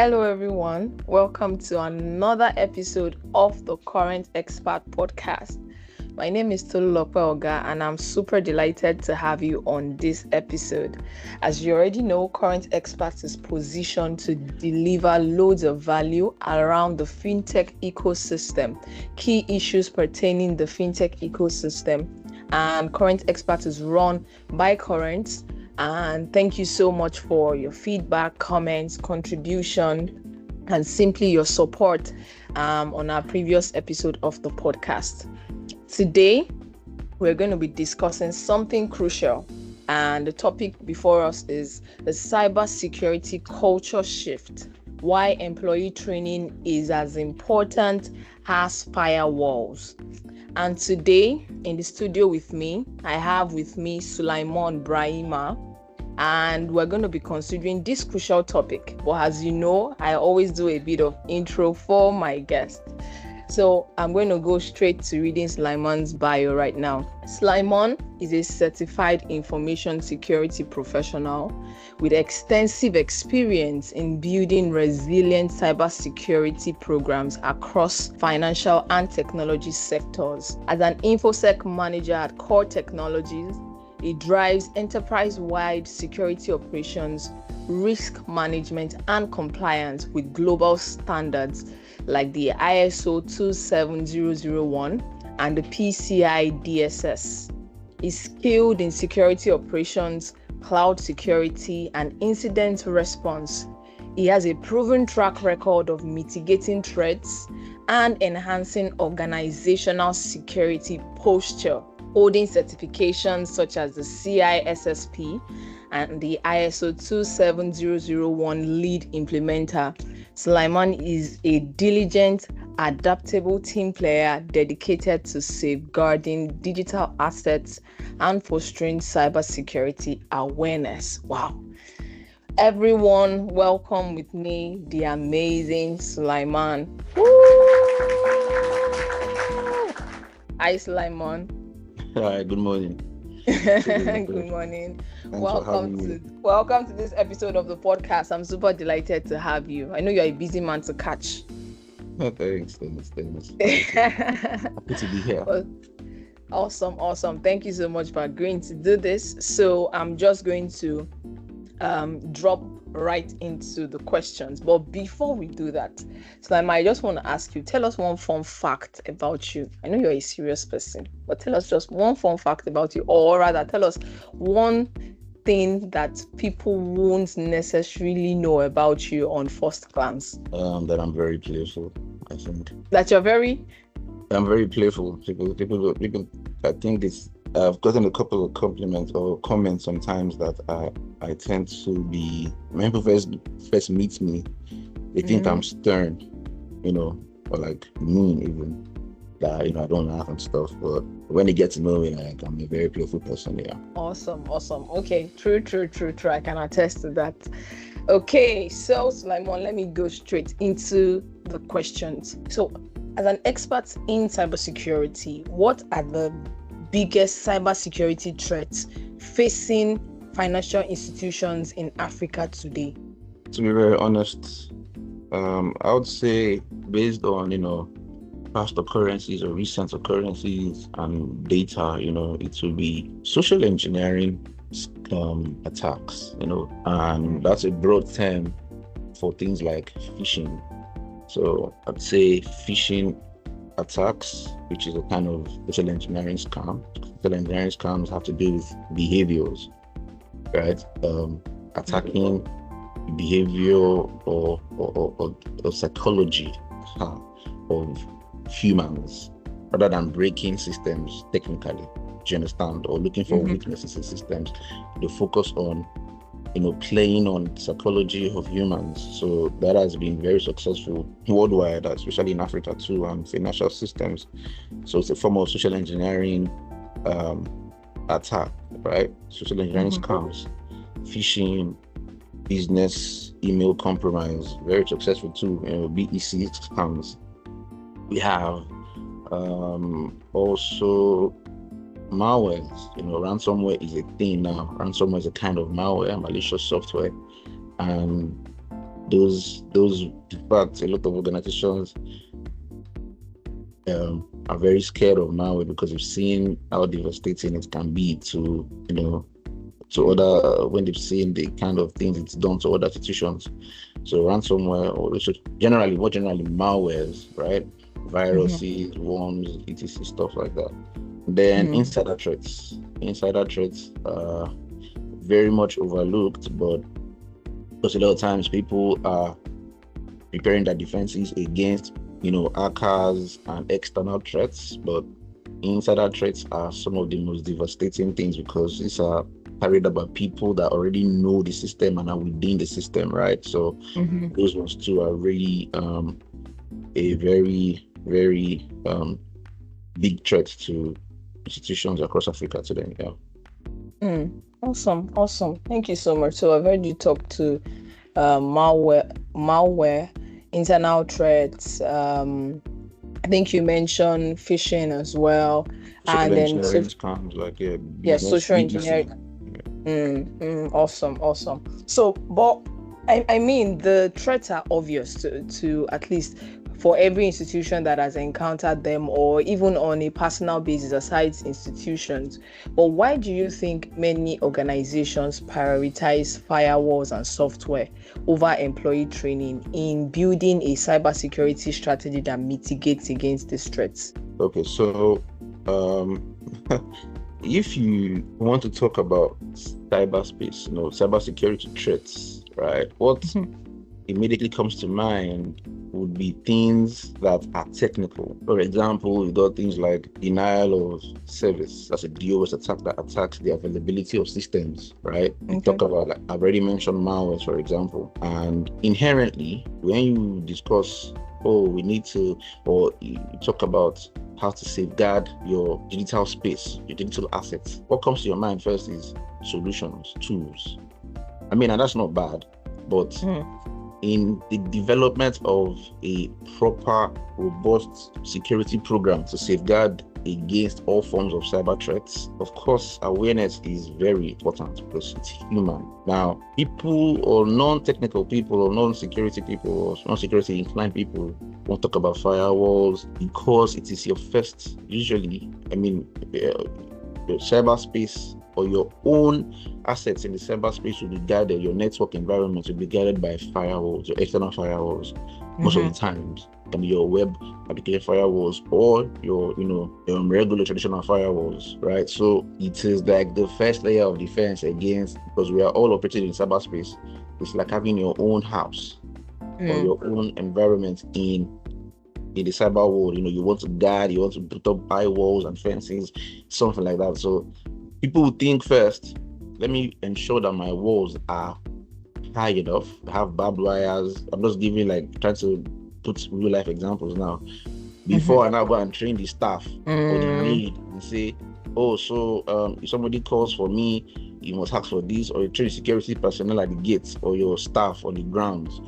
Hello, everyone. Welcome to another episode of the Qorent-Xperts podcast. My name is Tolulope Oga, and I'm super delighted to have you on this episode. As you already know, Qorent-Xperts is positioned to deliver loads of value around the fintech ecosystem, key issues pertaining the fintech ecosystem. And Qorent-Xperts is run by Qorent. And thank you so much for your feedback, comments, contribution, and simply your support on our previous episode of the podcast. Today, we're going to be discussing something crucial. And the topic before us is the cybersecurity culture shift. Why employee training is as important as firewalls. And today, in the studio with me, I have with me Sulaimon Braimah, and we're going to be considering this crucial topic. But as you know, I always do a bit of intro for my guest. So I'm going to go straight to reading Sulaimon's bio right now. Sulaimon is a certified information security professional with extensive experience in building resilient cybersecurity programs across financial and technology sectors. As an InfoSec manager at Core Technologies, he drives enterprise-wide security operations, risk management, and compliance with global standards like the ISO 27001 and the PCI DSS. He's skilled in security operations, cloud security, and incident response. He has a proven track record of mitigating threats and enhancing organizational security posture, holding certifications such as the CISSP and the ISO 27001 lead implementer. Sulaimon is a diligent, adaptable team player dedicated to safeguarding digital assets and fostering cybersecurity awareness. Wow. Everyone, welcome with me the amazing Sulaimon. Hi, Sulaimon. Hi, good morning. Good morning. Welcome to this episode of the podcast. I'm super delighted to have you. I know you're a busy man to catch. Oh, thanks. Happy to be here. Awesome. Thank you so much for agreeing to do this. So I'm just going to drop right into the questions. But before we do that, I just want to ask you, tell us one fun fact about you. I know you're a serious person, but tell us just one fun fact about you, or rather tell us one thing that people won't necessarily know about you on first glance. That I'm very playful, I think. That you're very? I'm very playful. People, I think this, I've gotten a couple of compliments or comments sometimes that I tend to be, when people first meet me, they think I'm stern, or like mean even. That, I don't laugh and stuff, but when they get to know me, like, I'm a very playful person, yeah. Awesome. Okay, true. I can attest to that. Okay, so Sulaimon, let me go straight into the questions. So, as an expert in cybersecurity, what are the biggest cybersecurity threats facing financial institutions in Africa today? To be very honest, I would say based on, past occurrences or recent occurrences and data, it will be social engineering attacks, and that's a broad term for things like phishing. So I'd say phishing attacks, which is a kind of social engineering scam. Social engineering scams have to do with behaviors, right? Attacking behavior or psychology of humans rather than breaking systems technically. Do you understand? Or looking for weaknesses in systems. They focus on, playing on psychology of humans. So that has been very successful worldwide, especially in Africa too, and financial systems. So it's a form of social engineering attack, right? Social engineering scams, phishing, business email compromise, very successful too. BEC scams. We have also malware. Ransomware is a thing now. Ransomware is a kind of malware, malicious software, and those in fact, a lot of organizations are very scared of malware because they've seen how devastating it can be to to other, when they've seen the kind of things it's done to other institutions. So ransomware, or more generally malwares, right? Viruses, worms, etc., stuff like that. Then insider threats. Insider threats are very much overlooked, but because a lot of times people are preparing their defenses against, hackers and external threats, but insider threats are some of the most devastating things because these are carried out by people that already know the system and are within the system, right? So those ones too are really a very, very big threat to institutions across Africa today. Yeah. Awesome. Thank you so much. So I've heard you talk to malware, internal threats. I think you mentioned phishing as well, and then social engineering. Awesome. So, but I mean, the threats are obvious to at least for every institution that has encountered them, or even on a personal basis aside institutions. But why do you think many organizations prioritize firewalls and software over employee training in building a cybersecurity strategy that mitigates against these threats? Okay, so if you want to talk about cyberspace, cybersecurity threats, right? What immediately comes to mind would be things that are technical. For example, you got things like denial of service. That's a DOS attack that attacks the availability of systems, right? You talk about, like I've already mentioned, malware, for example. And inherently, when you discuss, we need to, or you talk about how to safeguard your digital space, your digital assets, what comes to your mind first is solutions, tools. I mean, and that's not bad, but in the development of a proper, robust security program to safeguard against all forms of cyber threats, of course, awareness is very important because it's human. Now, people or non-technical people or non-security people or non-security inclined people won't talk about firewalls because it is your first, usually, your cyberspace or your own assets in the cyberspace will be guarded, your network environment will be guarded by firewalls, your external firewalls. Most of the times, it can be your web application firewalls or your regular traditional firewalls, right? So it is like the first layer of defense against, because we are all operating in cyberspace. It's like having your own house or your own environment in the cyber world. You want to guard, you want to put up firewalls and fences, something like that. So people would think first, let me ensure that my walls are high enough, have barbed wires. I'm just giving, trying to put real life examples now. Before I now go and train the staff or the maid and say, if somebody calls for me, you must ask for this, or you train security personnel at the gates or your staff on the grounds.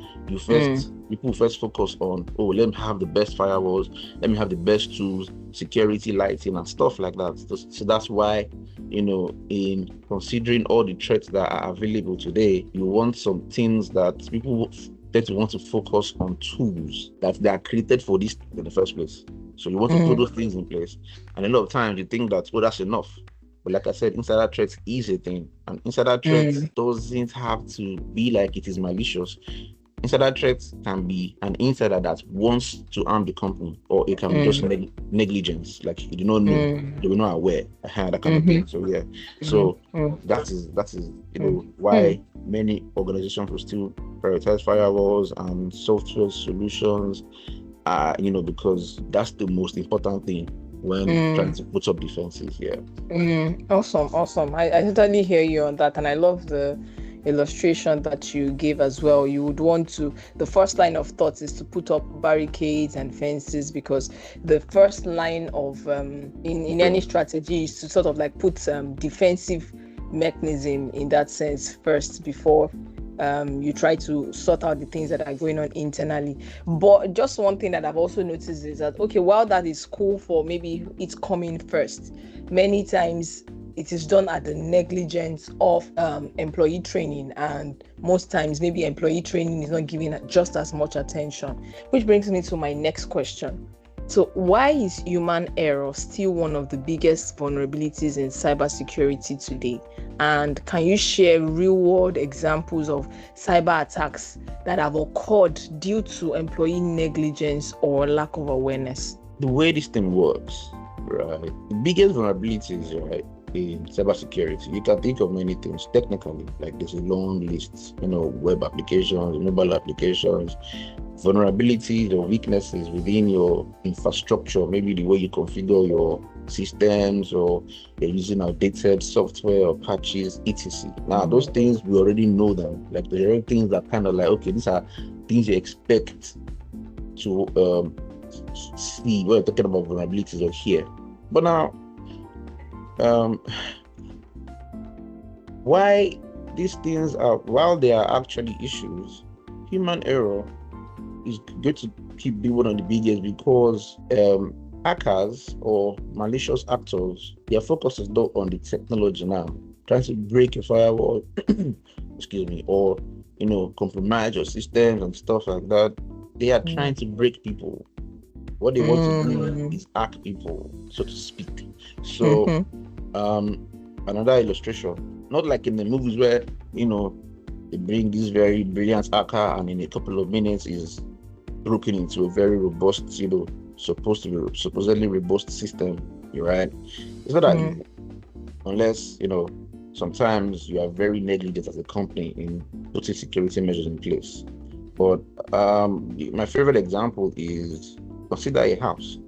People first focus on, let me have the best firewalls, let me have the best tools, security lighting and stuff like that. So that's why, in considering all the threats that are available today, you want some things that people tend to want to focus on, tools that they are created for this in the first place. So you want to put those things in place. And a lot of times you think that, that's enough. But like I said, insider threats is a thing. And insider threats doesn't have to be like it is malicious. Insider threats can be an insider that wants to harm the company, or it can be just negligence, like you do not know, they were not aware, that kind of thing. So yeah, that is why many organizations will still prioritize firewalls and software solutions, because that's the most important thing when trying to put up defenses. Awesome. I totally hear you on that, and I love the illustration that you gave as well. You would want to, the first line of thought is to put up barricades and fences, because the first line of in any strategy is to sort of put defensive mechanism in that sense first before you try to sort out the things that are going on internally. But just one thing that I've also noticed is that, while that is cool for maybe it's coming first, many times it is done at the negligence of employee training, and most times maybe employee training is not given just as much attention. Which brings me to my next question. So why is human error still one of the biggest vulnerabilities in cybersecurity today? And can you share real-world examples of cyber attacks that have occurred due to employee negligence or lack of awareness? The way this thing works, right? The biggest vulnerabilities, right, in cybersecurity, you can think of many things technically, like there's a long list, web applications, mobile applications, vulnerabilities or weaknesses within your infrastructure, maybe the way you configure your systems, or you're using outdated software or patches, etc. Now, those things, we already know them. Like, there are things that kind of like, okay, these are things you expect to see when you're talking about vulnerabilities or here. But now, why these things are, while they are actually issues, human error is going to keep being one of the biggest, because hackers or malicious actors, their focus is not on the technology now, trying to break a firewall, excuse me, or compromise your systems and stuff like that. They are trying to break people. What they want to do is hack people, so to speak. So another illustration, not like in the movies where they bring this very brilliant hacker and in a couple of minutes is broken into a very robust, supposedly robust system, right? It's not that easy, unless sometimes you are very negligent as a company in putting security measures in place. But my favorite example is, consider a house,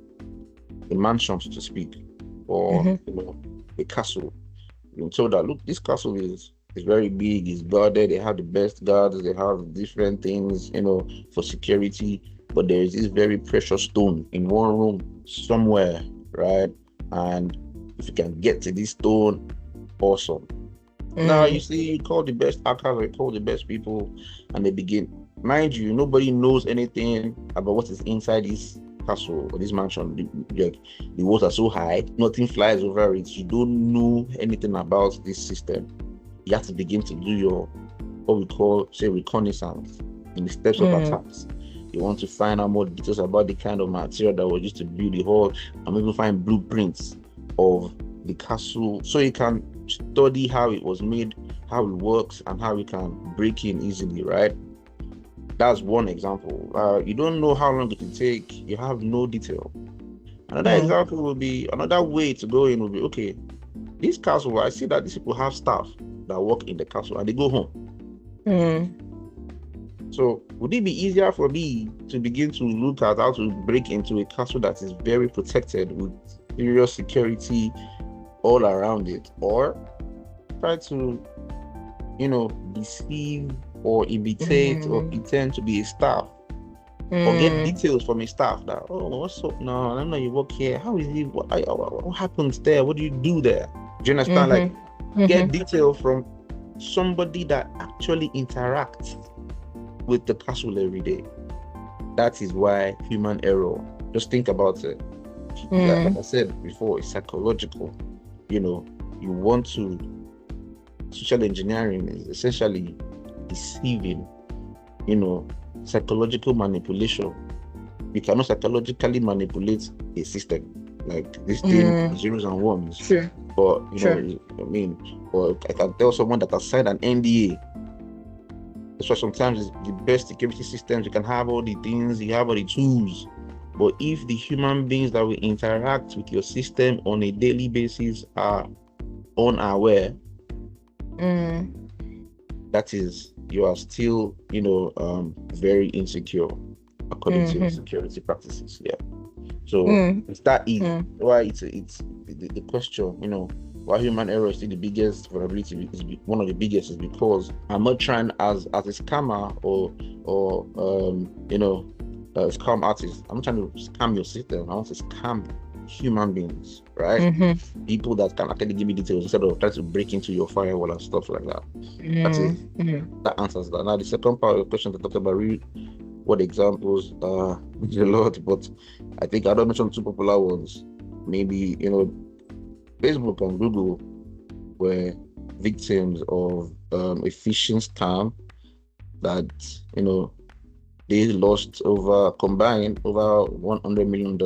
a mansion, so to speak, or a castle. You're told that, look, this castle is very big, it's guarded, they have the best guards, they have different things, for security, but there is this very precious stone in one room somewhere, right? And if you can get to this stone, awesome. Now, you see, you call the best hackers, you call the best people, and they begin. Mind you, nobody knows anything about what is inside this castle or this mansion. The walls are so high, nothing flies over it. You don't know anything about this system. You have to begin to do your, what we call, say, reconnaissance in the steps of attacks. You want to find out more details about the kind of material that was used to build the whole, and maybe find blueprints of the castle, so you can study how it was made, how it works, and how you can break in easily, right? That's one example. You don't know how long it will take. You have no detail. Another example will be, another way to go in will be, okay, this castle, I see that these people have staff that work in the castle and they go home. So would it be easier for me to begin to look at how to break into a castle that is very protected with serious security all around it, or try to, deceive or imitate or pretend to be a staff, or get details from a staff that, oh, what's up now? I know you work here. How is it? What happens there? What do you do there? Do you understand? Like, get detail from somebody that actually interacts with the castle every day. That is why human error. Just think about it. Like I said before, it's psychological. You want to. Social engineering is essentially deceiving, psychological manipulation. You cannot psychologically manipulate a system like this thing, zeros and ones. Sure. But or I can tell someone that has signed an NDA. That's why sometimes the best security systems, you can have all the things, you have all the tools, but if the human beings that will interact with your system on a daily basis are unaware, that is, you are still, very insecure according to security practices. Yeah. So it's that easy. Why it's the question, why human error is still the biggest vulnerability, is one of the biggest, is because I'm not trying as a scammer or scam artist. I'm not trying to scam your system. I want to scam human beings, right? People that can actually give me details instead of trying to break into your firewall and stuff like that. That's it. That answers that. Now the second part of the question, to talk about what examples, there's a lot, but I think I don't mention two popular ones. Maybe Facebook and Google. were victims of a phishing scam that, they lost combined over $100 million,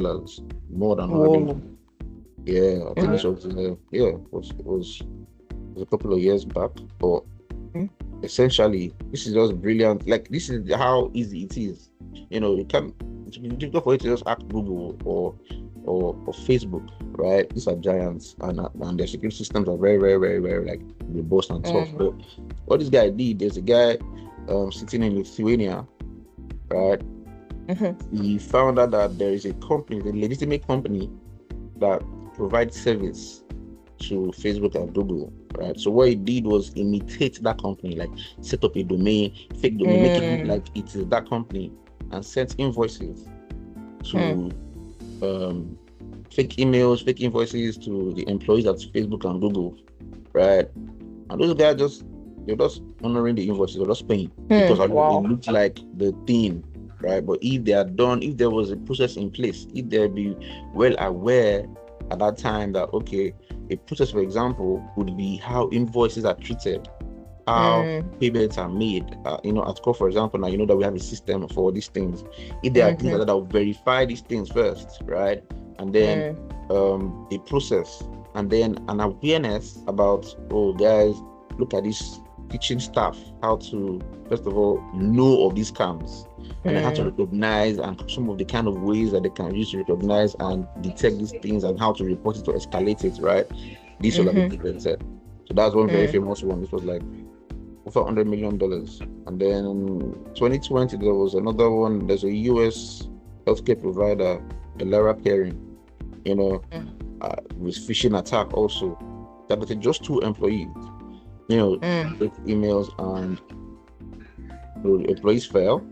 more than Whoa. Yeah, I think this Mm. was a couple of years back. But Mm. essentially, this is just brilliant. Like, this is how easy it is. You can it's difficult for you to just ask Google or Facebook, right? These are giants, and their security systems are very, very, very, very, like, robust and tough. Mm. But what this guy did, there's a guy sitting in Lithuania, right? Mm-hmm. He found out that there is a company, a legitimate company, that provides service to Facebook and Google, right? So what he did was imitate that company, like set up a domain, fake domain, make it look Mm. like it is that company, and sent invoices to fake emails, fake invoices to the employees at Facebook and Google, right? And those guys they're just honoring the invoices, they're just paying because it Wow. looks like the thing, right? But if there was a process in place, if they'd be well aware at that time that, okay, a process, for example, would be how invoices are treated, how Mm. payments are made. At core, for example, now you know that we have a system for these things. If there are things Mm-hmm. that will verify these things first, right? And then a process, and then an awareness about, oh, guys, look at this, teaching staff how to, first of all, know of these scams, and then how to recognize, and some of the kind of ways that they can use to recognize and detect these things, and how to report it to escalate it, right? These will be implemented. So that's one very famous one. This was like over $100 million. And then 2020, there was another one. There's a US healthcare provider, Elara Caring, with phishing attack also. Targeted just 2 employees. With emails, and the employees fell,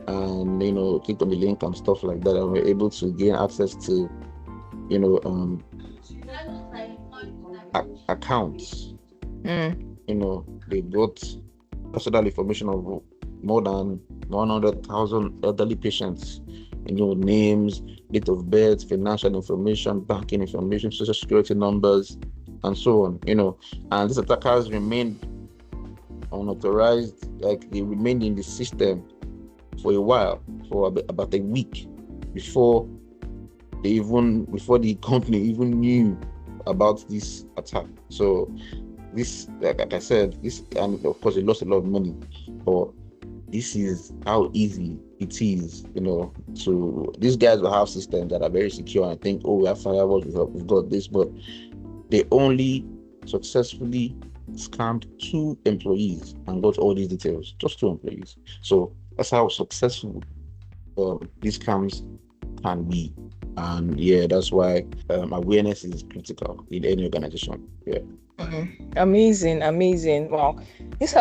and clicked on the link and stuff like that, and were able to gain access to accounts. They got personal information of more than 100,000 elderly patients, names, date of birth, financial information, banking information, social security numbers, and so on. And these attackers remained unauthorized, like they remained in the system for a while, for about a week, before the company even knew about this attack. So this, like I said, and of course, they lost a lot of money, but this is how easy it is, to these guys will have systems that are very secure and think, oh, we have firewalls, we've got this, but they only successfully scammed 2 employees and got all these details, just 2 employees. So that's how successful these scams can be. And yeah, that's why awareness is critical in any organization. Yeah. Amazing. Wow. These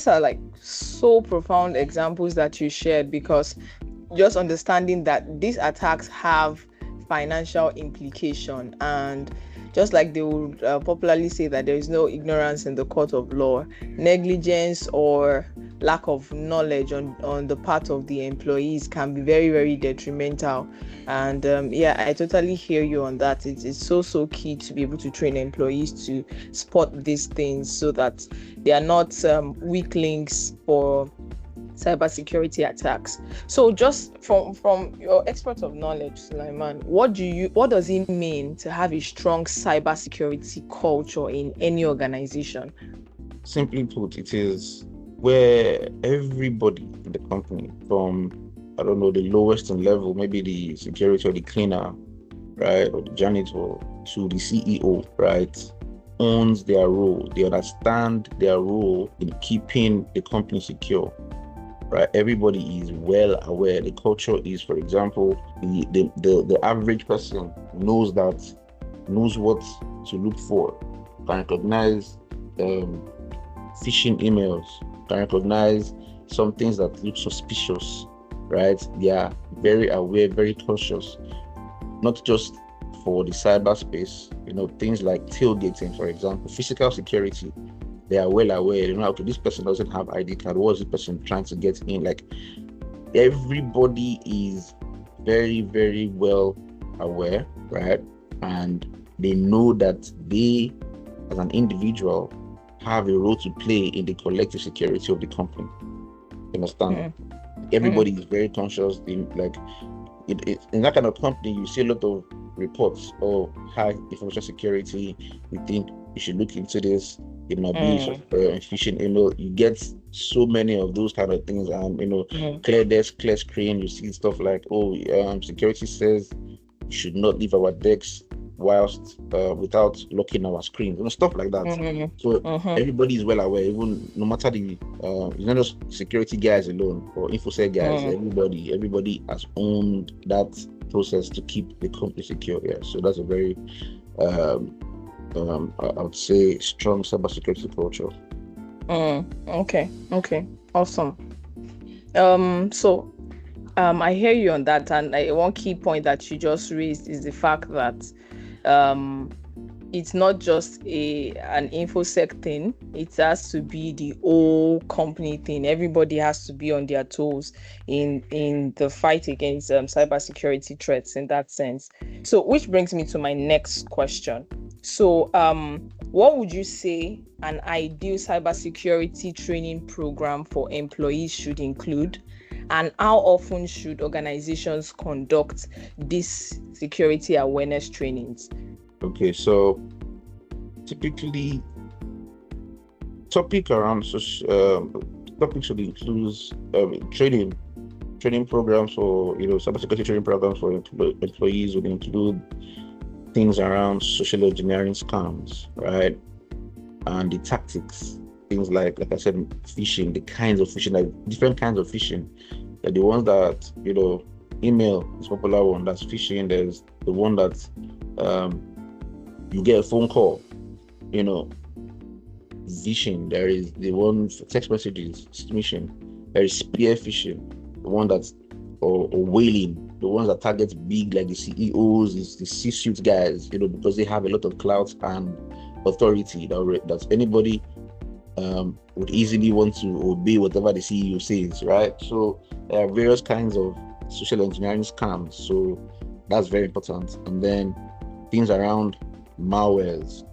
are like so profound examples that you shared, because just understanding that these attacks have financial implication, and just like they would popularly say that there is no ignorance in the court of law, negligence or lack of knowledge on the part of the employees can be very, very detrimental. And I totally hear you on that. It's so key to be able to train employees to spot these things, so that they are not weak links for cybersecurity attacks. So just from your expert of knowledge, Sulaiman, what does it mean to have a strong cybersecurity culture in any organization? Simply put, it is where everybody in the company, from, I don't know, the lowest in level, maybe the security or the cleaner, right, or the janitor, to the CEO, right, owns their role. They understand their role in keeping the company secure. Right, everybody is well aware. The culture is, for example, the average person knows what to look for, can recognize phishing emails, can recognize some things that look suspicious, right? They are very aware, very cautious, not just for the cyberspace, things like tailgating, for example, physical security. They are well aware, okay, this person doesn't have ID card. What is this person trying to get in? Like, everybody is very, very well aware, right? And they know that they as an individual have a role to play in the collective security of the company. You understand? Everybody is very conscious in in that kind of company. You see a lot of reports of high information security. We think you should look into this. It might be phishing email. You get so many of those kind of things, and clear desk, clear screen. You see stuff like, security says we should not leave our desks whilst without locking our screens, stuff like that. So everybody is well aware, even no matter the it's not just security guys alone or infosec guys. Everybody has owned that process to keep the company secure. Yeah, so that's a very I would say strong cybersecurity culture. Okay, awesome. So I hear you on that, and one key point that you just raised is the fact that it's not just an infosec thing. It has to be the whole company thing. Everybody has to be on their toes in the fight against cybersecurity threats in that sense. So, which brings me to my next question. So, what would you say an ideal cybersecurity training program for employees should include? And how often should organizations conduct these security awareness trainings? Okay, so typically topics should include training programs for cybersecurity training programs for employees would include things around social engineering scams, right? And the tactics, things like I said, phishing, the kinds of phishing, like different kinds of phishing. Like the ones that, email is a popular one, that's phishing. There's the one that you get a phone call, phishing. There is the one for text messages, phishing. There is spear phishing, the one that's or whaling, the ones that target big, like the CEOs, the C-suite guys, because they have a lot of clout and authority that anybody would easily want to obey whatever the CEO says, right? So there are various kinds of social engineering scams, so that's very important. And then things around malwares,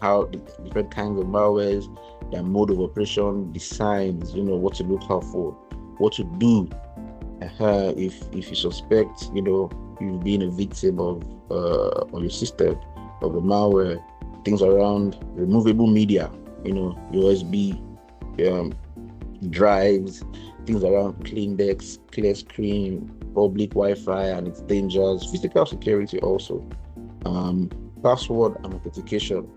how the different kinds of malwares, their mode of operation, designs, what to look out for, what to do if you suspect you've been a victim of your system of a malware. Things around removable media, USB drives, things around clean decks, clear screen, public Wi-Fi and its dangers, physical security also, password and authentication,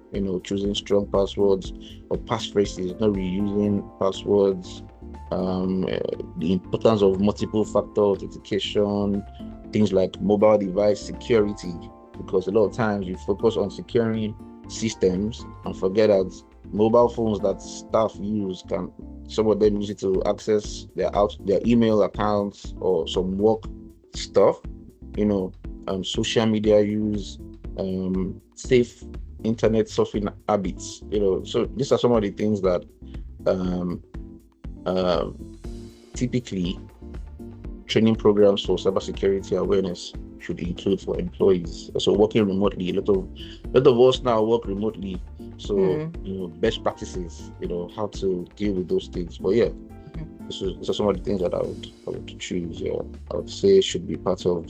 choosing strong passwords or passphrases, not reusing passwords, the importance of multiple factor authentication, things like mobile device security, because a lot of times you focus on securing systems and forget that mobile phones that staff use, some of them use it to access their email accounts or some work stuff, social media use, safe internet surfing habits, so these are some of the things that typically training programs for cybersecurity awareness should include for employees. So working remotely, a lot of us now work remotely, so best practices, how to deal with those things. But yeah, these are some of the things that I would choose. Yeah, I would say should be part of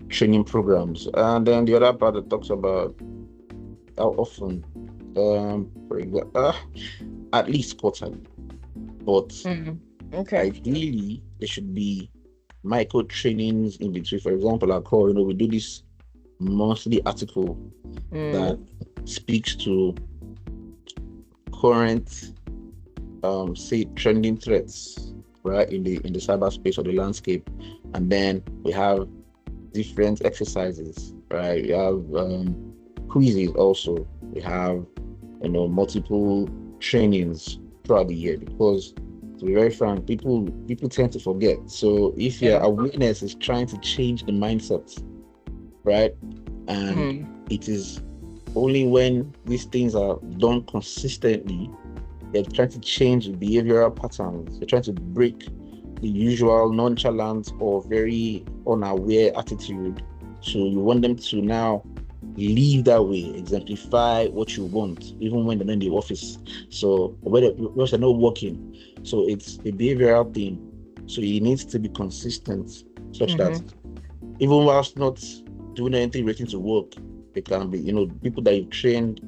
training programs. And then the other part that talks about how often, for example, at least quarterly, but ideally there should be micro trainings in between. For example, our core, we do this monthly article that speaks to current say trending threats, right, in the cyberspace or the landscape. And then we have different exercises, right? We have quizzes also. We have multiple trainings throughout the year, because to be very frank, people tend to forget. So if your awareness is trying to change the mindset, right, and it is only when these things are done consistently, they're trying to change the behavioral patterns, they're trying to break the usual nonchalant or very unaware attitude. So you want them to now live that way, exemplify what you want, even when they're in the office. So whether they're not working, so it's a behavioral thing. So it needs to be consistent, such that even whilst not doing anything relating to work, it can be, people that you've trained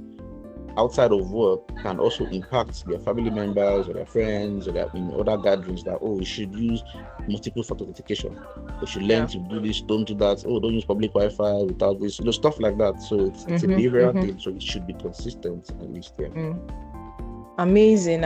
outside of work can also impact their family members or their friends or their in other gatherings, that we should use multiple factor authentication, we should learn to do this, don't do that, don't use public Wi-Fi without this, stuff like that. So it's a behavioral thing, so it should be consistent at least. Amazing.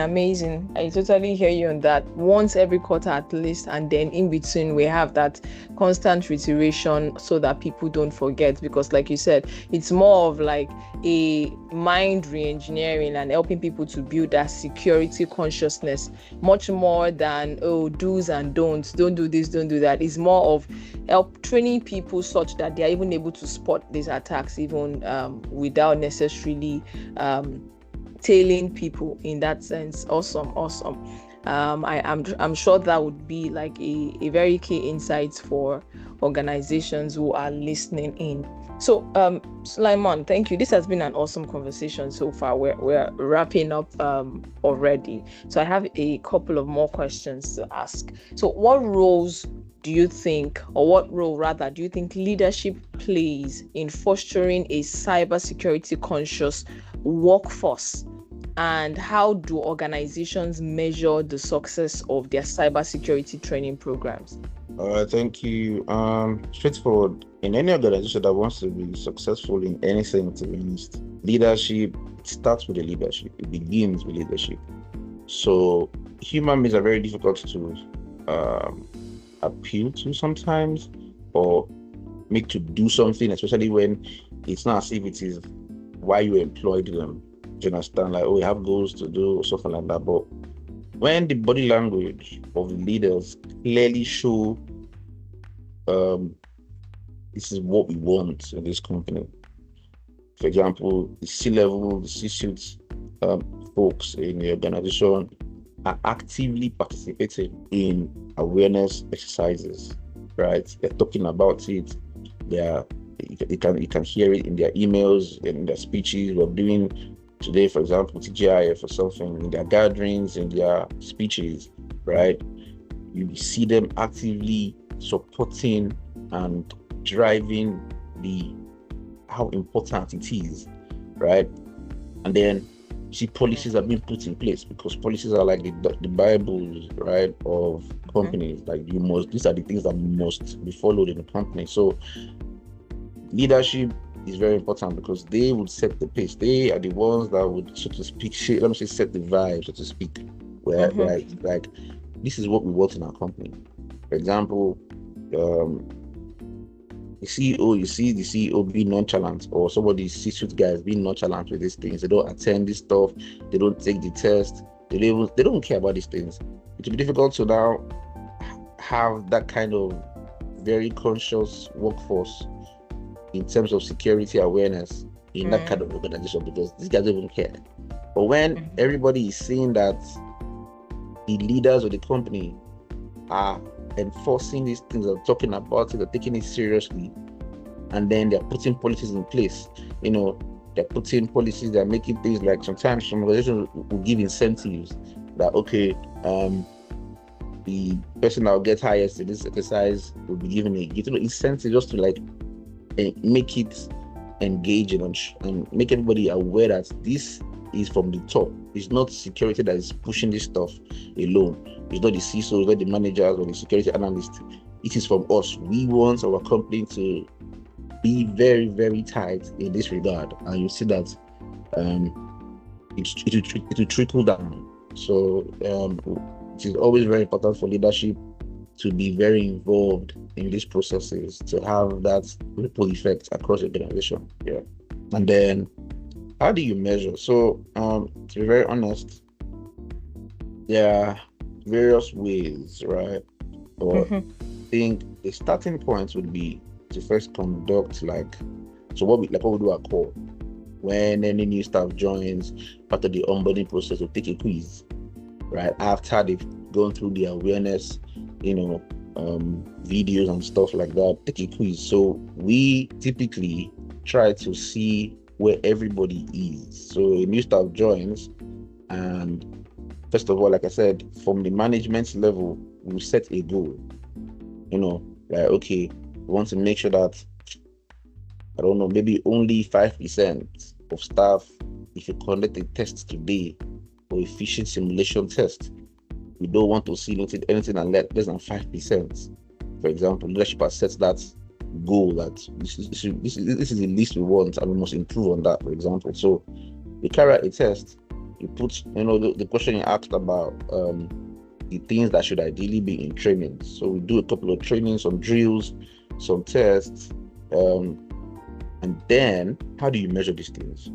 I totally hear you on that. Once every quarter at least, and then in between we have that constant reiteration so that people don't forget, because like you said, it's more of like a mind re-engineering and helping people to build that security consciousness, much more than do's and don'ts, don't do this, don't do that. It's more of help training people such that they are even able to spot these attacks even without necessarily tailing people in that sense. Awesome. I'm sure that would be like a very key insight for organizations who are listening in. So Sulaimon, thank you. This has been an awesome conversation so far. We're wrapping up already, so I have a couple of more questions to ask. So what role do you think leadership plays in fostering a cybersecurity conscious workforce, and how do organizations measure the success of their cybersecurity training programs? Thank you. Straightforward. In any organization that wants to be successful in anything, to be honest, leadership starts with the leadership. It begins with leadership. So human beings are very difficult to appeal to sometimes, or make to do something, especially when it's not as if it is why you employed them. Do you understand? Like, we have goals to do, or something like that. But when the body language of the leaders clearly show this is what we want in this company. For example, the C-level, the C-suite folks in the organization are actively participating in awareness exercises, right? They're talking about it. You can hear it in their emails, in their speeches. We're doing today, for example, TGIF or something, in their gatherings, in their speeches, right? You see them actively supporting and driving how important it is, right? And then see policies are being put in place, because policies are like the Bibles, right, of companies. Like, these are the things that must be followed in the company. So leadership is very important, because they would set the pace. They are the ones that would, so to speak, set the vibe, so to speak, where like this is what we want in our company. For example, the CEO, you see the CEO being nonchalant, or somebody C-suite guys being nonchalant with these things. They don't attend this stuff, they don't take the test, they don't care about these things. It will be difficult to now have that kind of very conscious workforce in terms of security awareness in that kind of organization, because these guys don't even care. But when everybody is seeing that the leaders of the company are enforcing these things, are talking about it, they're taking it seriously, and then they're putting policies in place. They're putting policies, they're making things like, sometimes some organizations will give incentives that, okay, the person that will get highest in this exercise will be given a incentive, just to like make it engaging and make everybody aware that this is from the top. It's not security that is pushing this stuff alone. It's not the CISO, it's not the managers or the security analysts. It is from us. We want our company to be very, very tight in this regard, and you see that it will trickle down. So it is always very important for leadership to be very involved in these processes, to have that ripple effect across the organization. Yeah. And then, how do you measure? So to be very honest, there are various ways, right? But I think the starting point would be to first conduct what we do at Core. When any new staff joins, part of the onboarding process, we take a quiz, right? After they've gone through the awareness, videos and stuff like that, take a quiz. So we typically try to see where everybody is. So a new staff joins, and first of all, like I said, from the management level, we set a goal. Like, okay, we want to make sure that, I don't know, maybe only 5% of staff, if you conduct a test today or a phishing simulation test, we don't want to see anything less than 5%. For example, leadership has set that goal that this is the least we want, and we must improve on that, for example. So you carry out a test, you put, the question you asked about the things that should ideally be in training. So we do a couple of trainings, some drills, some tests, and then how do you measure these things?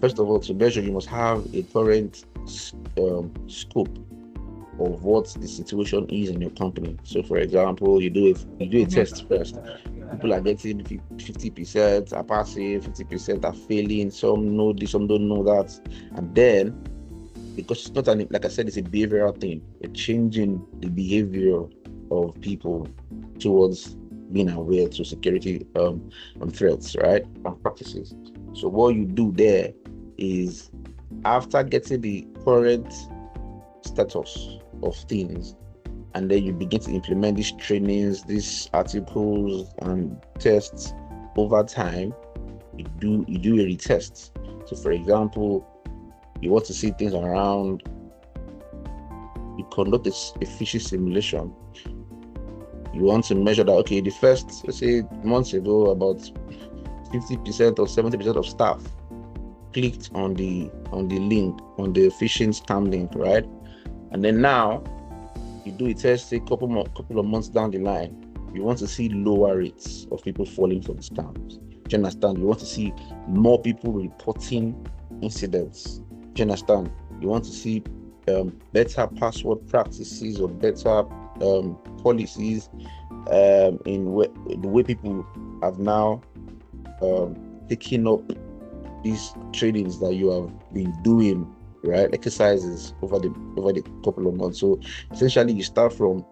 First of all, to measure, you must have a current scope of what the situation is in your company. So, for example, you do a test first. People are getting 50% are passing, 50% are failing. Some know this, some don't know that. And then, because it's not like I said, it's a behavioral thing. You're changing the behavior of people towards being aware to security threats, right, and practices. So what you do there is, after getting the current status of things, and then you begin to implement these trainings, these articles and tests over time, you do a retest. So for example, you want to see things around, you conduct a phishing simulation. You want to measure that, okay, the first, let's say, months ago, about 50% or 70% of staff clicked on the link, on the phishing scam link, right? And then now you do a test a couple of months down the line. You want to see lower rates of people falling for the scams. Do you understand? You want to see more people reporting incidents. Do you understand? You want to see better password practices or better policies in the way people have now taken up these trainings that you have been doing, right? Exercises over the couple of months. So essentially, you start from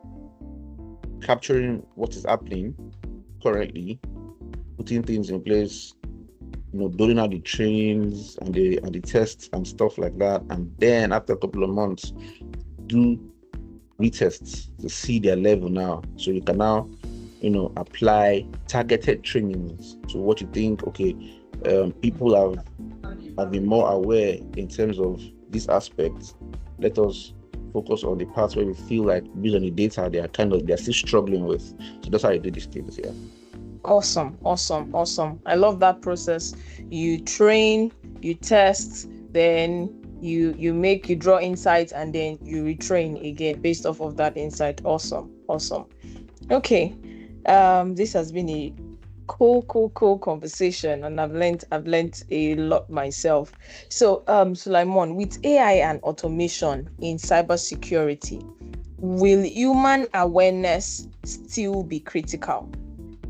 capturing what is happening currently, putting things in place, doing out the trainings and the tests and stuff like that, and then after a couple of months, do retests to see their level now. So you can now, apply targeted trainings to what you think. Okay, people have been more aware in terms of these aspects. Let us focus on the parts where we feel like, based on the data, they're still struggling with. So that's how you do these things here. Awesome. I love that process. You train, you test, then you draw insights, and then you retrain again based off of that insight. Awesome. Okay. This has been a cool conversation, and I've learned a lot myself. So Sulaimon, with AI and automation in cybersecurity, will human awareness still be critical?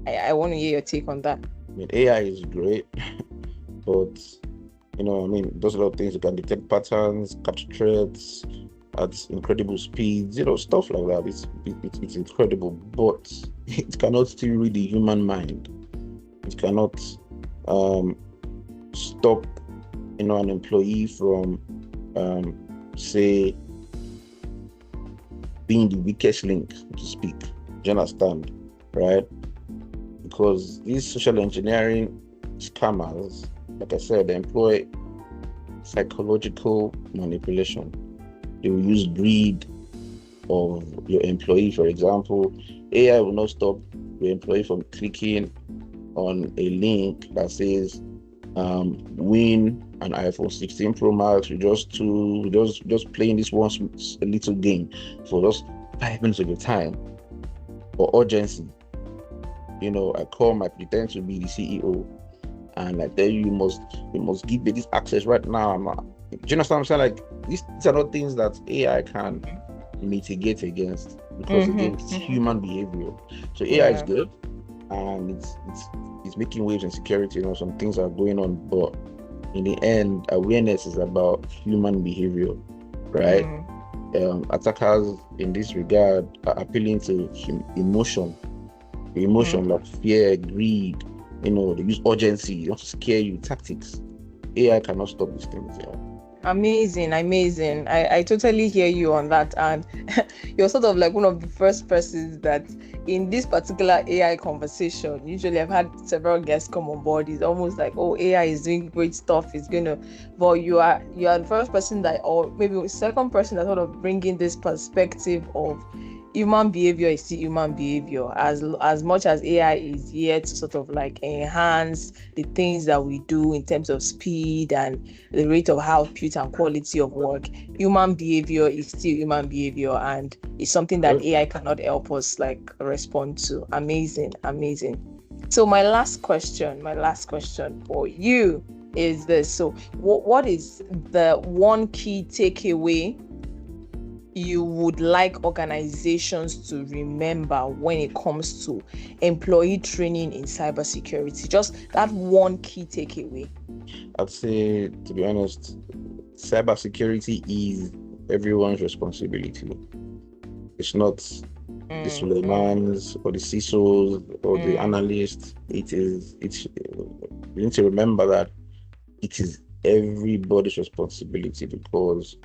I want to hear your take on that. I mean, AI is great, but it does a lot of things. You can detect patterns, capture threats at incredible speeds, stuff like that. It's incredible, but it cannot still read the human mind. It cannot stop, an employee from, say, being the weakest link, to speak. Do you understand, right? Because these social engineering scammers, like I said, they employ psychological manipulation. They will use greed of your employee. For example, AI will not stop your employee from clicking on a link that says win an iPhone 16 Pro Max. We just playing this one little game for just 5 minutes of your time, or urgency. I pretend to be the CEO, and I tell you, you must give me this access right now. Do you understand what I'm saying? Like, these are not things that AI can mitigate against, because again, it's human behavior. So AI is good, and it's making waves in security. Some things are going on, but in the end, awareness is about human behavior, right? Attackers in this regard are appealing to emotion like fear, greed, They use urgency, they want to scare you, tactics. AI cannot stop these things. Yeah. Amazing. I totally hear you on that. And you're sort of like one of the first persons that in this particular AI conversation, usually I've had several guests come on board. It's almost like, oh, AI is doing great stuff. It's but you are the first person that, or maybe the second person that sort of bringing this perspective of human behavior is still human behavior, as much as AI is here to sort of like enhance the things that we do in terms of speed and the rate of output and quality of work. Human behavior is still human behavior, and it's something that AI cannot help us like respond to. Amazing. So my last question for you is this. So what is the one key takeaway you would like organizations to remember when it comes to employee training in cybersecurity? Just that one key takeaway. I'd say, to be honest, cybersecurity is everyone's responsibility. It's not the Sulaimon's or the CISOs or the analysts. We need to remember that it is everybody's responsibility, because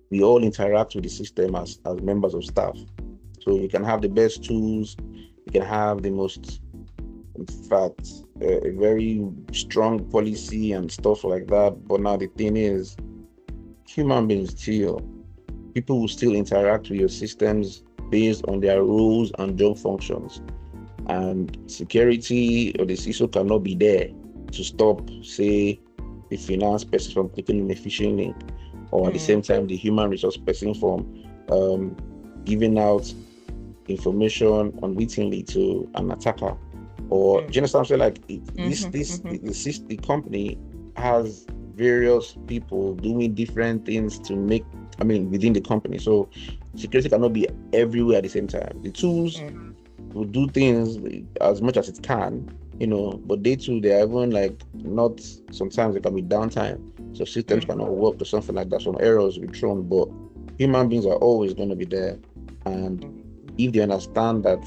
we all interact with the system as members of staff. So you can have the best tools, you can have the most, in fact, a very strong policy and stuff like that. But now the thing is, human beings still, people will still interact with your systems based on their roles and job functions. And security or the CISO cannot be there to stop, say, the finance person from clicking in a phishing link, or at the same time, the human resource person from giving out information unwittingly to an attacker. Or do you understand? So like the company has various people doing different things within the company. So security cannot be everywhere at the same time. The tools will do things as much as it can, but they too, they are even like not, sometimes there can be downtime. So systems cannot work or something like that. Some errors will be thrown, but human beings are always going to be there. And if they understand that,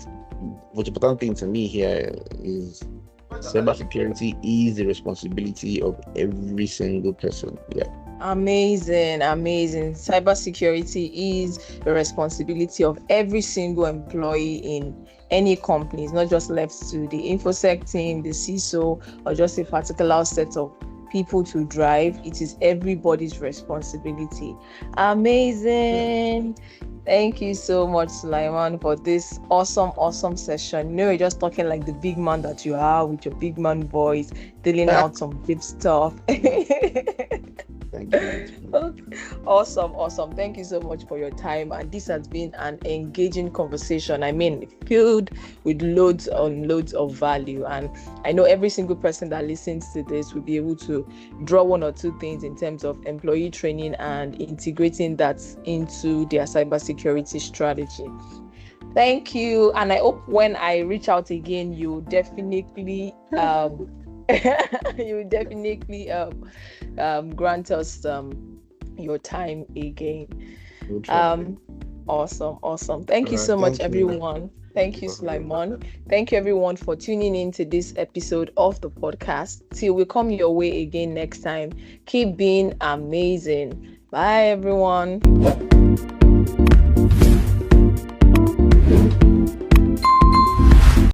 what's important thing to me here is cybersecurity is the responsibility of every single person. Yeah. Amazing. Cybersecurity is the responsibility of every single employee in any company. It's not just left to the InfoSec team, the CISO, or just a particular set of people to drive. It is everybody's responsibility. Amazing. Thank you so much, Sulaimon, for this awesome session. You're just talking like the big man that you are, with your big man voice, dealing out some deep stuff. Thank you. Awesome. Thank you so much for your time. And this has been an engaging conversation. Filled with loads of value. And I know every single person that listens to this will be able to draw one or two things in terms of employee training and integrating that into their cybersecurity strategy. Thank you. And I hope when I reach out again, you definitely grant us your time again. Awesome. Thank you so much, everyone. Thank you, Sulaimon. Thank you, everyone, for tuning in to this episode of the podcast. Till we come your way again next time, keep being amazing. Bye, everyone.